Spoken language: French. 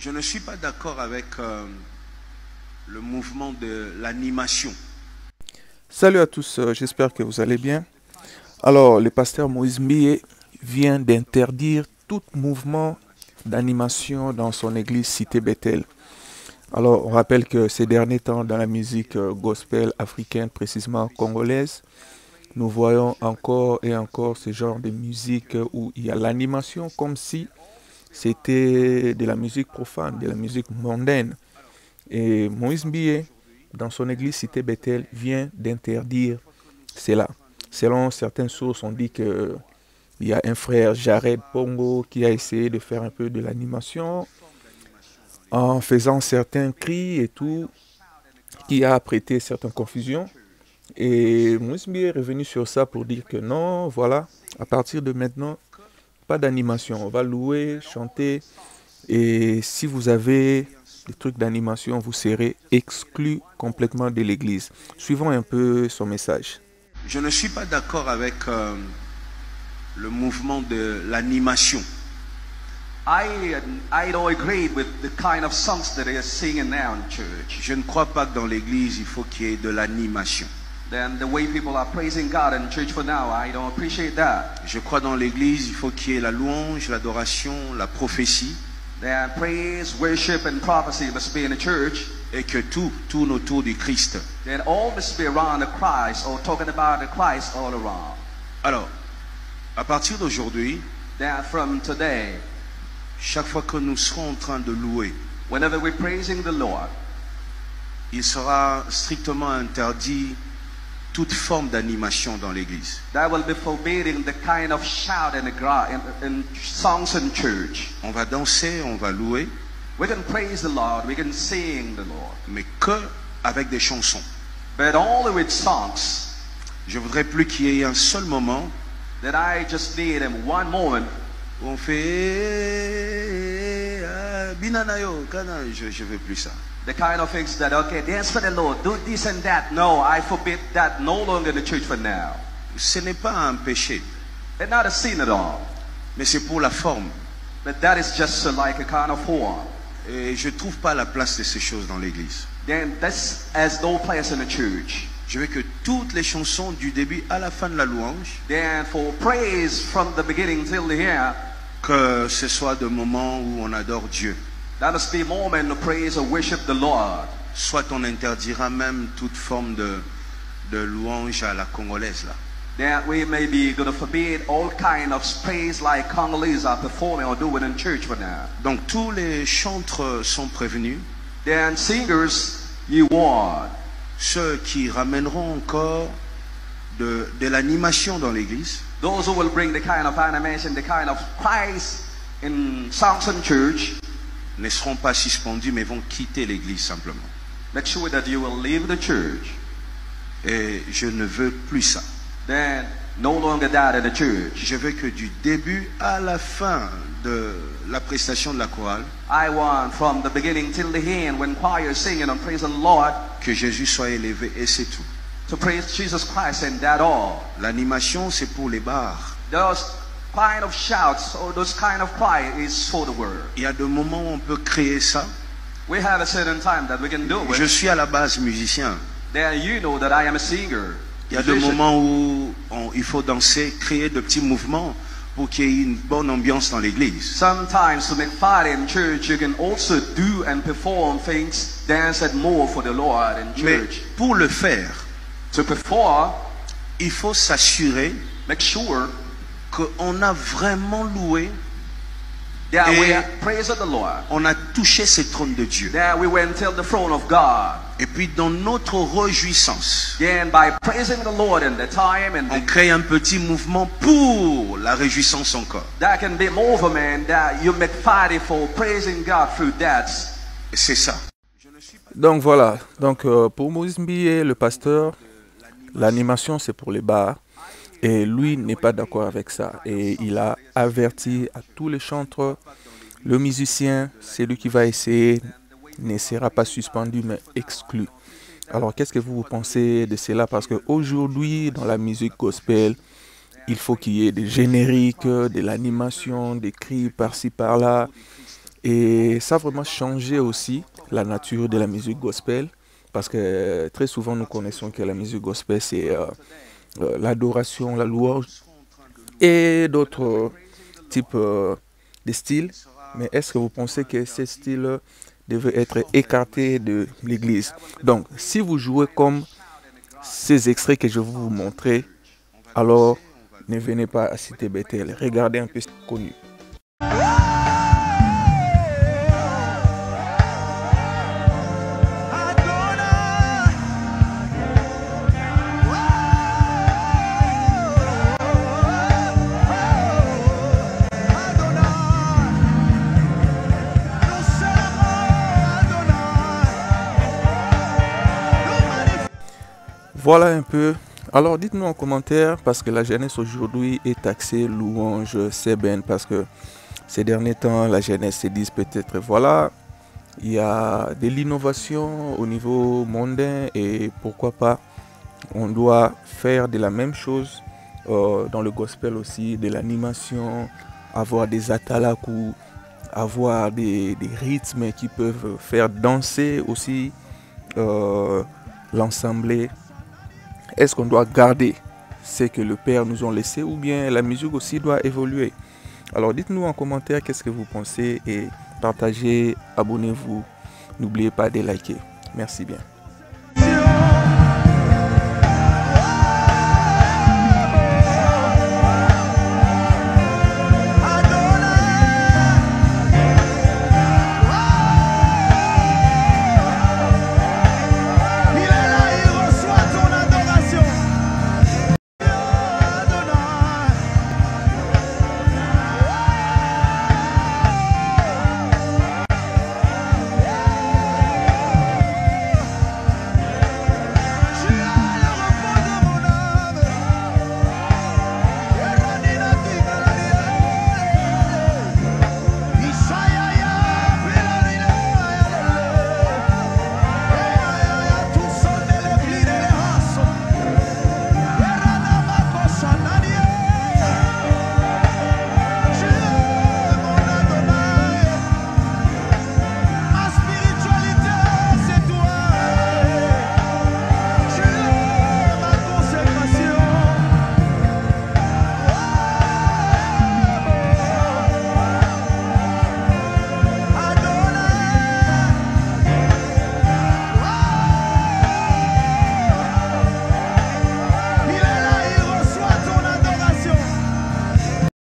Je ne suis pas d'accord avec le mouvement de l'animation. Salut à tous, j'espère que vous allez bien. Alors, le pasteur Moïse Mbiye vient d'interdire tout mouvement d'animation dans son église Cité Bethel. Alors, on rappelle que ces derniers temps, dans la musique gospel africaine, précisément congolaise, nous voyons encore et encore ce genre de musique où il y a l'animation comme si c'était de la musique profane, de la musique mondaine. Et Moïse Mbiye, dans son église Cité Bethel, vient d'interdire cela. Selon certaines sources, on dit qu'il y a un frère, Jared Pongo, qui a essayé de faire un peu de l'animation en faisant certains cris et tout, qui a prêté certaines confusions. Et Moïse Mbiye est revenu sur ça pour dire que non, voilà, à partir de maintenant, pas d'animation. On va louer, chanter. Et si vous avez des trucs d'animation, vous serez exclu complètement de l'église. Suivons un peu son message. Je ne suis pas d'accord avec le mouvement de l'animation. I don't agree with the kind of songs that they are singing now in church. Je ne crois pas que dans l'église, il faut qu'il y ait de l'animation. Then the way people are praising God in church for now, I don't appreciate that. Je crois dans l'église, il faut qu'il y ait la louange, l'adoration, la prophétie. Then praise, worship, and prophecy must be in the church. Et que tout tourne autour du Christ. Then all must be around the Christ or talking about the Christ all around. Alors, à partir d'aujourd'hui, Then from today, chaque fois que nous serons en train de louer, whenever we're praising the Lord, il sera strictement interdit toute forme d'animation dans l'église. that will be forbidding the kind of shout in songs in church. On va danser, on va louer, We can praise the Lord, we can sing the Lord, mais que avec des chansons. but only with songs. Je voudrais plus qu'il y ait un seul moment That I just need in one moment. où on fait binanayo, je veux plus ça. The kind of things that, okay, dance for the Lord, do this and that. No, I forbid that no longer in the church for now. Ce n'est pas un péché, It's not a sin at all. mais c'est pour la forme. But that is just like a kind of form. Et je trouve pas la place de ces choses dans l'église. Then this has no place in the church. Je veux que toutes les chansons du début à la fin de la louange, Then for praise from the beginning till the end, que ce soit des moments où on adore Dieu. that must be a moment to praise or worship the Lord. Soit on interdira même toute forme de louange à la congolaise là. Then we may be going to forbid all kind of praise like Congolese are performing or doing in church for now. Donc tous les chantres sont prévenus. Then singers, you warn. Ceux qui ramèneront encore de l'animation dans l'église, Those who will bring the kind of animation, the kind of Christ in songs in church, ne seront pas suspendus mais vont quitter l'église simplement. make sure that you will leave the church. Et je ne veux plus ça. Then no longer that in the church. Je veux que du début à la fin de la prestation de la chorale, I want from the beginning till the end when choir is singing and praise the Lord que Jésus soit élevé et c'est tout. to praise Jesus Christ and that all. L'animation c'est pour les bars. Those kind of shouts or those kind of cry is for the word. Il y a des moments où on peut créer ça. We have a certain time that we can do Je it. suis à la base musicien. Then you know that I am a singer. Il y a des musician. moments où il faut danser, créer de petits mouvements pour qu'il y ait une bonne ambiance dans l'église. Sometimes to make fun in church, you can also do and perform things, dance and more for the Lord in Mais church. pour le faire, To perform, il faut s'assurer make sure qu'on a vraiment loué, that Et- we are praising the Lord. on a touché ce trône de Dieu. That we went till the throne of God. Et puis dans notre réjouissance, Then by praising the Lord in the time and on crée un petit mouvement pour la réjouissance encore. that can be movement that you make fighting for praising God through that. Et c'est ça. Donc voilà, donc pour Moïse Mbiye, le pasteur, l'animation c'est pour les bars et lui n'est pas d'accord avec ça. Et il a averti à tous les chanteurs, le musicien, celui qui va essayer, ne sera pas suspendu mais exclu. Alors qu'est-ce que vous pensez de cela? Parce qu'aujourd'hui, dans la musique gospel, il faut qu'il y ait des génériques, de l'animation, des cris par-ci par-là. Et ça a vraiment changé aussi la nature de la musique gospel, parce que très souvent nous connaissons que la musique gospel c'est l'adoration, la louange et d'autres types de styles. Mais est-ce que vous pensez que ces styles devaient être écartés de l'église? Donc, si vous jouez comme ces extraits que je vais vous montrer, alors ne venez pas à Cité Bethel. Regardez un peu ce connu. Voilà un peu. Alors dites-nous en commentaire, parce que la jeunesse aujourd'hui est taxée louange sébène, parce que ces derniers temps, la jeunesse se dit peut-être, voilà, il y a de l'innovation au niveau mondain et pourquoi pas, on doit faire de la même chose dans le gospel aussi, de l'animation, avoir des atalaku, avoir des rythmes qui peuvent faire danser aussi l'ensemble. Est-ce qu'on doit garder ce que le Père nous a laissé ou bien la musique aussi doit évoluer? Alors dites-nous en commentaire qu'est-ce que vous pensez et partagez, abonnez-vous. N'oubliez pas de liker. Merci bien.